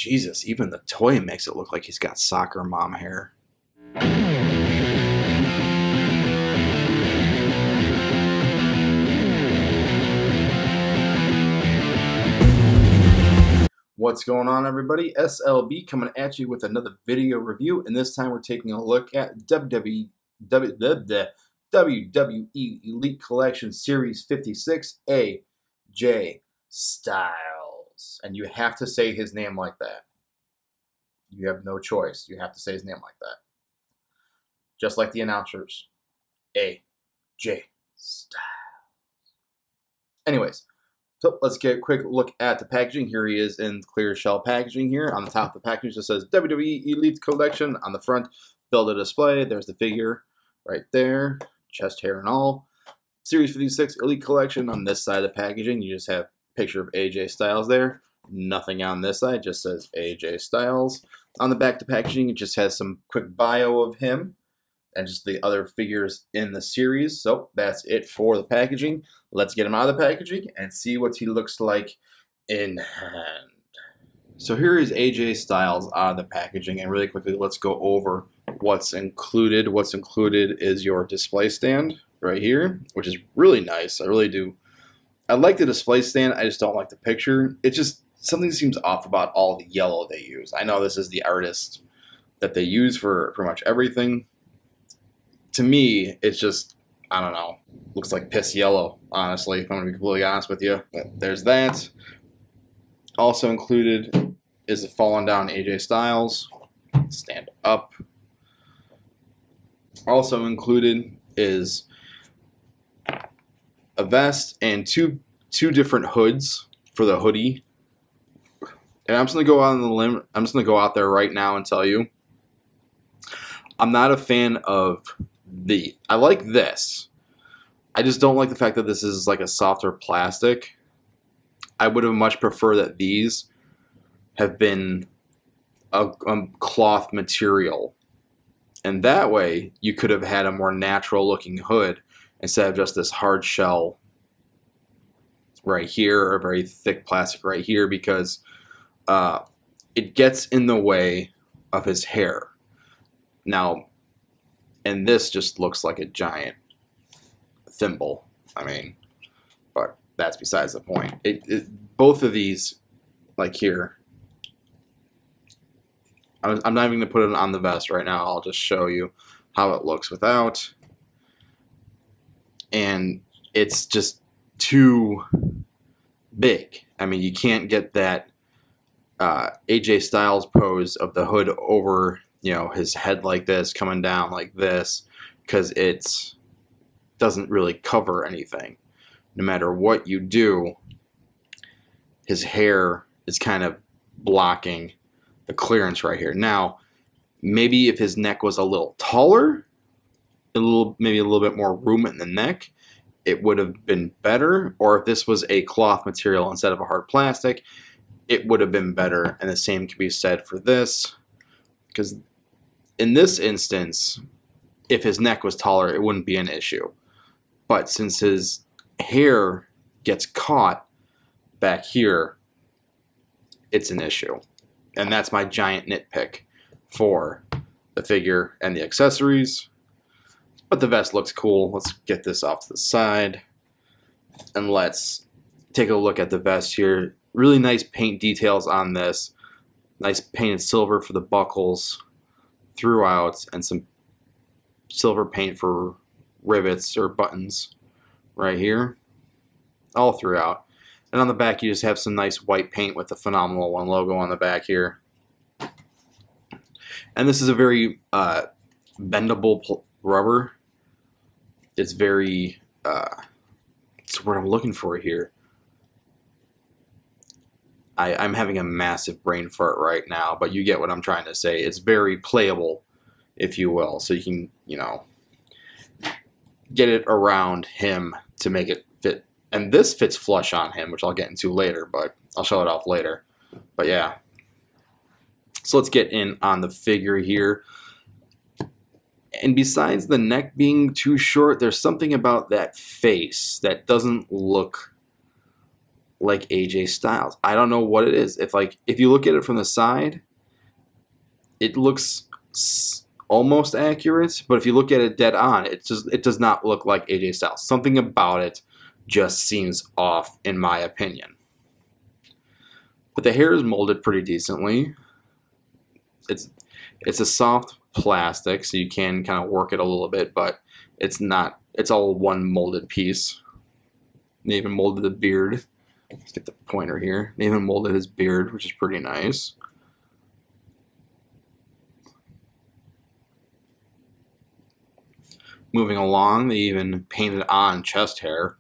Jesus, even the toy makes it look like he's got soccer mom hair. What's going on, everybody? S.L.B coming at you with another video review, and this time we're taking a look at WWE Elite Collection Series 56 AJ Styles. And you have to say his name like that. You have no choice. You have to say his name like that. Just like the announcers. AJ Styles. Anyways. So let's get a quick look at the packaging. Here he is in clear shell packaging here. On the top of the package it says WWE Elite Collection. On the front, build a display. There's the figure right there. Chest hair and all. Series 56 Elite Collection. On this side of the packaging, you just have a picture of AJ Styles there. Nothing on this side, just says AJ Styles. On the back of the packaging, it just has some quick bio of him and just the other figures in the series. So that's it for the packaging. Let's get him out of the packaging and see what he looks like in hand. So here is AJ Styles out of the packaging, and really quickly let's go over what's included. What's included is your display stand right here, which is really nice. I really do. I like the display stand, I just don't like the picture. It just, something seems off about all the yellow they use. I know this is the artist that they use for pretty much everything. To me, it's just, I don't know, looks like piss yellow, honestly, if I'm going to be completely honest with you. But there's that. Also included is the fallen down AJ Styles. Stand up. Also included is a vest and two different hoods for the hoodie. And I'm just going to go out on the limb. I'm just going to go out there right now and tell you, I'm not a fan of I like this. I just don't like the fact that this is like a softer plastic. I would have much preferred that these have been a cloth material. And that way you could have had a more natural looking hood instead of just this hard shell right here, or very thick plastic right here, because it gets in the way of his hair. Now, and this just looks like a giant thimble. I mean, but that's besides the point. Both of these, like here, I'm not even going to put it on the vest right now. I'll just show you how it looks without. And it's just too big. I mean, you can't get that AJ Styles pose of the hood over, you know, his head like this, coming down like this, because it doesn't really cover anything. No matter what you do, his hair is kind of blocking the clearance right here. Now, maybe if his neck was a little taller, maybe a little bit more room in the neck, it would have been better. Or if this was a cloth material instead of a hard plastic, it would have been better. And the same can be said for this, because in this instance, if his neck was taller, it wouldn't be an issue. But since his hair gets caught back here, it's an issue. And that's my giant nitpick for the figure and the accessories. But the vest looks cool. Let's get this off to the side. And let's take a look at the vest here. Really nice paint details on this. Nice painted silver for the buckles throughout, and some silver paint for rivets or buttons right here, all throughout. And on the back, you just have some nice white paint with the Phenomenal One logo on the back here. And this is a very bendable rubber. It's very, it's what I'm looking for here. I'm having a massive brain fart right now, but you get what I'm trying to say. It's very playable, if you will. So you can, you know, get it around him to make it fit. And this fits flush on him, which I'll get into later, but I'll show it off later. But yeah. So let's get in on the figure here. And besides the neck being too short, there's something about that face that doesn't look like AJ Styles. I don't know what it is. If you look at it from the side, it looks almost accurate, but if you look at it dead on, it does not look like AJ Styles. Something about it just seems off, in my opinion. But the hair is molded pretty decently. It's a soft plastic, so you can kind of work it a little bit, but it's not. It's all one molded piece. They even molded the beard. Let's get the pointer here. They even molded his beard, which is pretty nice. Moving along, they even painted on chest hair.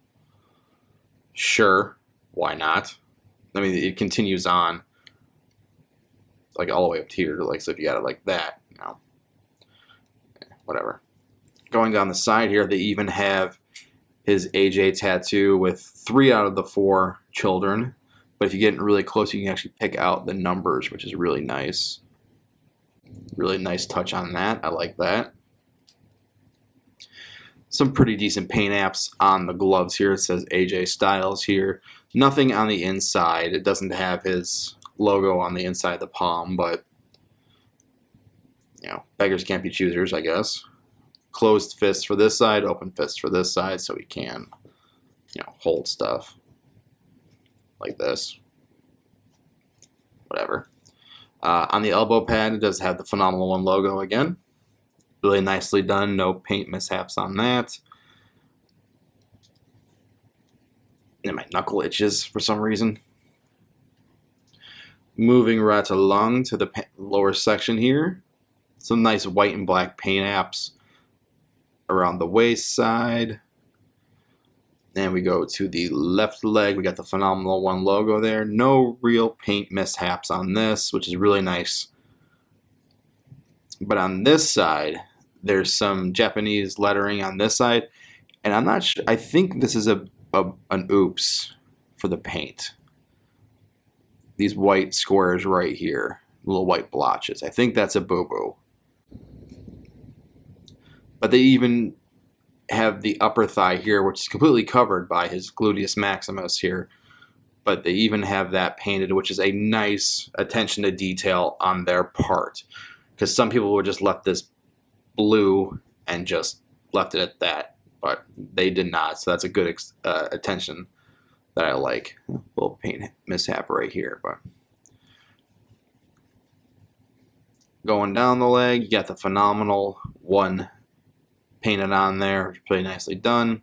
Sure, why not? I mean, it continues on, like all the way up to here. Like, so if you got it like that, you know, whatever. Going down the side here, they even have his AJ tattoo with 3 out of the 4 children. But if you get really close, you can actually pick out the numbers, which is really nice. Really nice touch on that. I like that. Some pretty decent paint apps on the gloves here. It says AJ Styles here. Nothing on the inside. It doesn't have his logo on the inside of the palm, but you know, beggars can't be choosers, I guess. Closed fist for this side, open fist for this side, so he can, you know, hold stuff like this. Whatever. On the elbow pad, it does have the Phenomenal One logo again. Really nicely done. No paint mishaps on that. And my knuckle itches for some reason. Moving right along to the lower section here. Some nice white and black paint apps around the waist side. And we go to the left leg. We got the Phenomenal One logo there. No real paint mishaps on this, which is really nice. But on this side, there's some Japanese lettering on this side. And I'm not sure. I think this is an oops for the paint. These white squares right here, little white blotches. I think that's a boo-boo. But they even have the upper thigh here, which is completely covered by his gluteus maximus here. But they even have that painted, which is a nice attention to detail on their part. Because some people would just left this blue and just left it at that. But they did not. So that's a good attention that I like. A little paint mishap right here. But going down the leg, you got the Phenomenal One painted on there, pretty nicely done.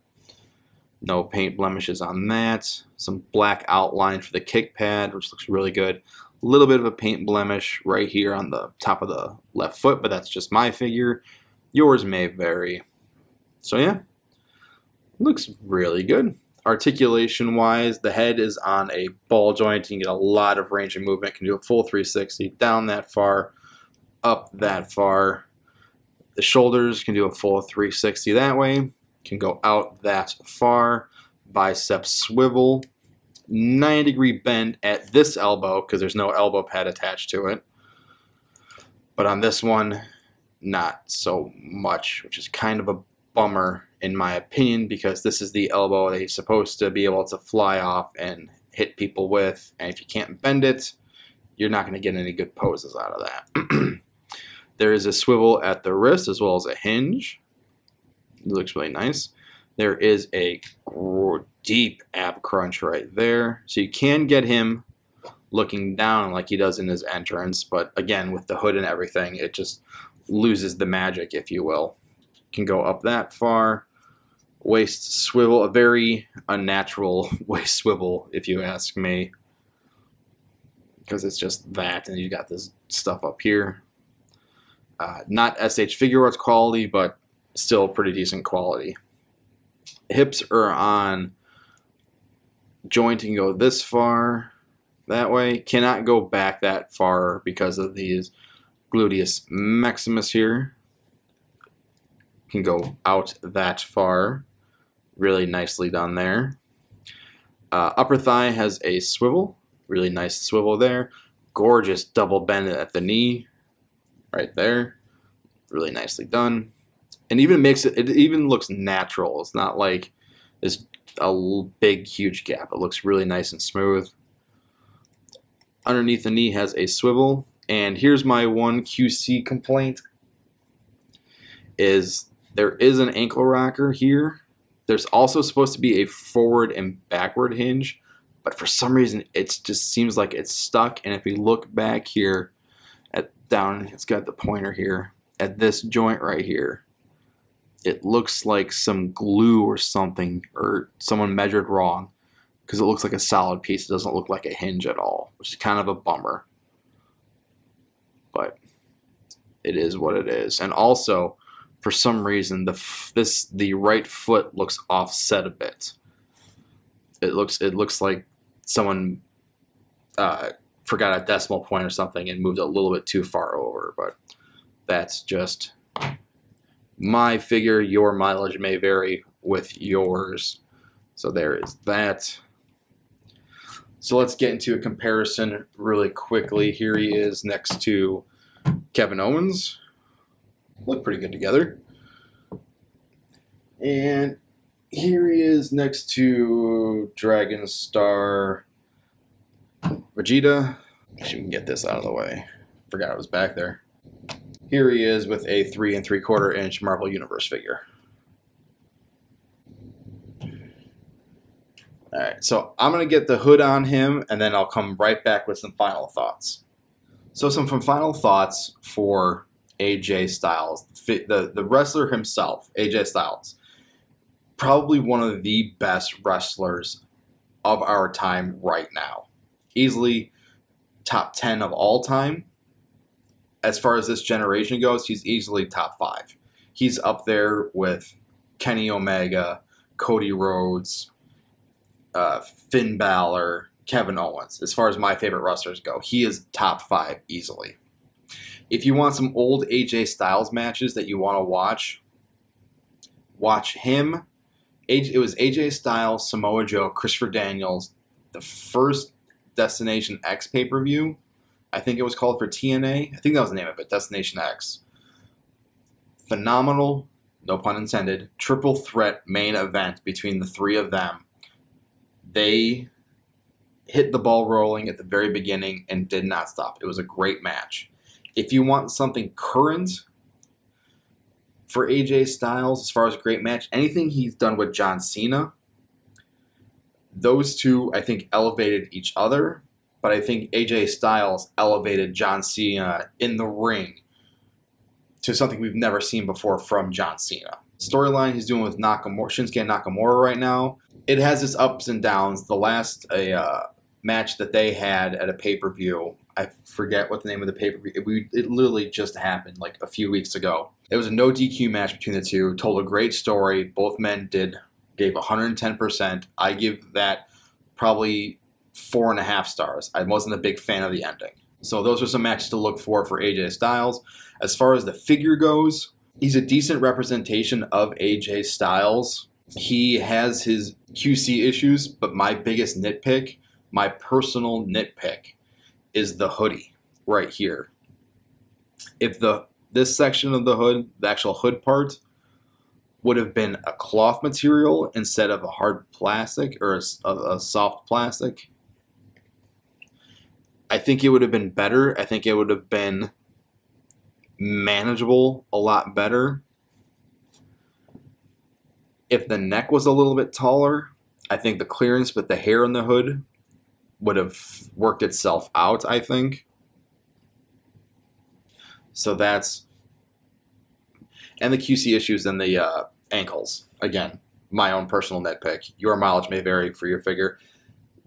No paint blemishes on that. Some black outline for the kick pad, which looks really good. A little bit of a paint blemish right here on the top of the left foot, but that's just my figure. Yours may vary. So yeah, looks really good. Articulation wise, the head is on a ball joint. You can get a lot of range of movement. Can do a full 360 down that far, up that far. The shoulders can do a full 360 that way. Can go out that far. Biceps swivel. 90-degree bend at this elbow because there's no elbow pad attached to it. But on this one, not so much, which is kind of a bummer in my opinion because this is the elbow that he's supposed to be able to fly off and hit people with. And if you can't bend it, you're not going to get any good poses out of that. There is a swivel at the wrist as well as a hinge. It looks really nice. There is a deep ab crunch right there. So you can get him looking down like he does in his entrance. But again, with the hood and everything, it just loses the magic, if you will. Can go up that far. Waist swivel, a very unnatural waist swivel, if you ask me. Because it's just that, and you got this stuff up here. Not SH Figure Arts quality, but still pretty decent quality. Hips are on joint and go this far, that way. Cannot go back that far because of these gluteus maximus here. Can go out that far. Really nicely done there. Upper thigh has a swivel. Really nice swivel there. Gorgeous double bend at the knee. Right there, really nicely done, and even makes it. It even looks natural. It's not like this big, huge gap. It looks really nice and smooth. Underneath the knee has a swivel. And here's my one QC complaint, is there is an ankle rocker here. There's also supposed to be a forward and backward hinge, but for some reason it just seems like it's stuck. And if we look back here it's got the pointer here, at this joint right here, it looks like some glue or something, or someone measured wrong, because it looks like a solid piece. It doesn't look like a hinge at all, which is kind of a bummer. But it is what it is. And also, for some reason, the right foot looks offset a bit. It looks like someone forgot a decimal point or something and moved a little bit too far over. But that's just my figure. Your mileage may vary with yours. So there is that. So let's get into a comparison really quickly. Here he is next to Kevin Owens. Look pretty good together. And here he is next to Dragon Star Vegeta. Actually, we can get this out of the way. Forgot it was back there. Here he is with a 3 3/4 inch Marvel Universe figure. Alright, so I'm going to get the hood on him, and then I'll come right back with some final thoughts. So some final thoughts for AJ Styles, the wrestler himself, AJ Styles. Probably one of the best wrestlers of our time right now. Easily top 10 of all time. As far as this generation goes, he's easily top 5. He's up there with Kenny Omega, Cody Rhodes, Finn Balor, Kevin Owens. As far as my favorite wrestlers go, he is top 5 easily. If you want some old AJ Styles matches that you want to watch him. It was AJ Styles, Samoa Joe, Christopher Daniels, the first Destination X pay-per-view. I think it was called for TNA. I think that was the name of it, Destination X. Phenomenal, no pun intended, triple threat main event between the three of them. They hit the ball rolling at the very beginning and did not stop. It was a great match. If you want something current for AJ Styles, as far as a great match, anything he's done with John Cena, those two, I think, elevated each other. But I think AJ Styles elevated John Cena in the ring to something we've never seen before from John Cena. Storyline he's doing with Shinsuke Nakamura right now, it has its ups and downs. The last match that they had at a pay-per-view, I forget what the name of the pay-per-view, it literally just happened like a few weeks ago. It was a no DQ match between the two, told a great story. Both men gave 110%. I give that probably 4.5 stars. I wasn't a big fan of the ending. So those are some matches to look for AJ Styles. As far as the figure goes, he's a decent representation of AJ Styles. He has his QC issues, but my biggest nitpick, my personal nitpick, is the hoodie right here. If this section of the hood, the actual hood part, would have been a cloth material instead of a hard plastic or a soft plastic, I think it would have been better. I think it would have been manageable a lot better. If the neck was a little bit taller, I think the clearance with the hair in the hood would have worked itself out, I think. So that's... And the QC issues and the ankles. Again, my own personal nitpick. Your mileage may vary for your figure.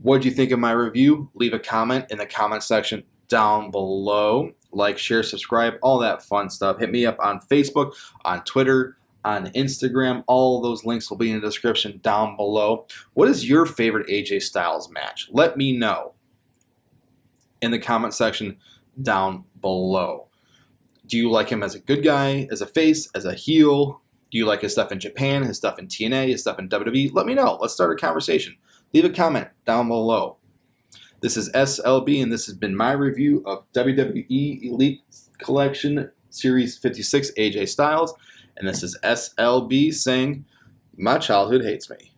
What did you think of my review? Leave a comment in the comment section down below. Like, share, subscribe, all that fun stuff. Hit me up on Facebook, on Twitter, on Instagram. All of those links will be in the description down below. What is your favorite AJ Styles match? Let me know in the comment section down below. Do you like him as a good guy, as a face, as a heel? Do you like his stuff in Japan, his stuff in TNA, his stuff in WWE? Let me know. Let's start a conversation. Leave a comment down below. This is S.L.B, and this has been my review of WWE Elite Collection Series 56 AJ Styles. And this is S.L.B saying, my childhood hates me.